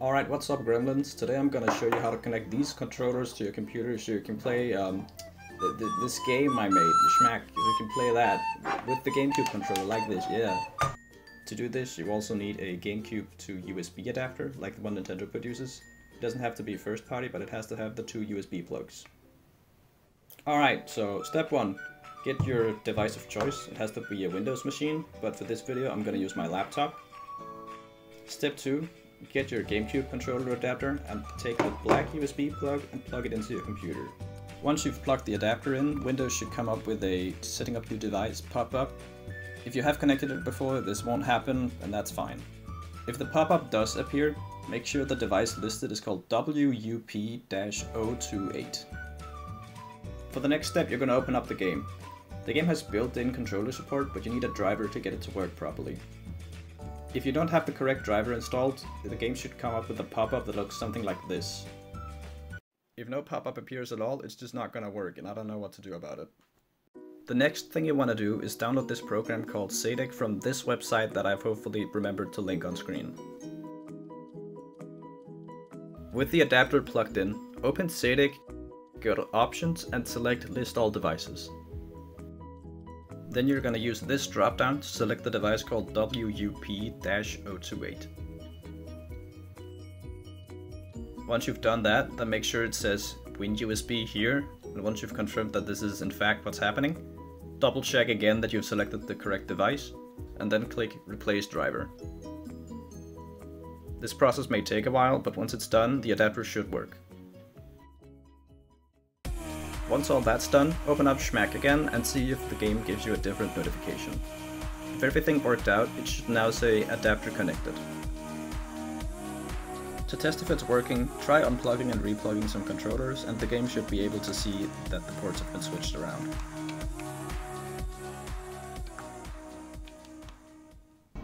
Alright, what's up gremlins? Today I'm gonna show you how to connect these controllers to your computer so you can play this game I made, Schmack. You can play that with the GameCube controller like this, yeah. To do this you also need a GameCube to USB adapter, like the one Nintendo produces. It doesn't have to be first party, but it has to have the two USB plugs. Alright, so step 1. Get your device of choice. It has to be a Windows machine, but for this video I'm gonna use my laptop. Step 2. Get your GameCube controller adapter and take the black USB plug and plug it into your computer. Once you've plugged the adapter in, Windows should come up with a setting up your device pop-up. If you have connected it before, this won't happen, and that's fine. If the pop-up does appear, make sure the device listed is called WUP-028. For the next step, you're going to open up the game. The game has built-in controller support, but you need a driver to get it to work properly. If you don't have the correct driver installed, the game should come up with a pop-up that looks something like this. If no pop-up appears at all, it's just not gonna work, and I don't know what to do about it. The next thing you want to do is download this program called Sadek from this website that I've hopefully remembered to link on screen. With the adapter plugged in, open Sadek, go to Options and select List All Devices. Then you're going to use this drop-down to select the device called WUP-028. Once you've done that, then make sure it says WinUSB here, and once you've confirmed that this is in fact what's happening, double check again that you've selected the correct device, and then click Replace Driver. This process may take a while, but once it's done, the adapter should work. Once all that's done, open up Schmack again and see if the game gives you a different notification. If everything worked out, it should now say Adapter Connected. To test if it's working, try unplugging and replugging some controllers, and the game should be able to see that the ports have been switched around.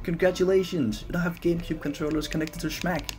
Congratulations! You now have GameCube controllers connected to Schmack!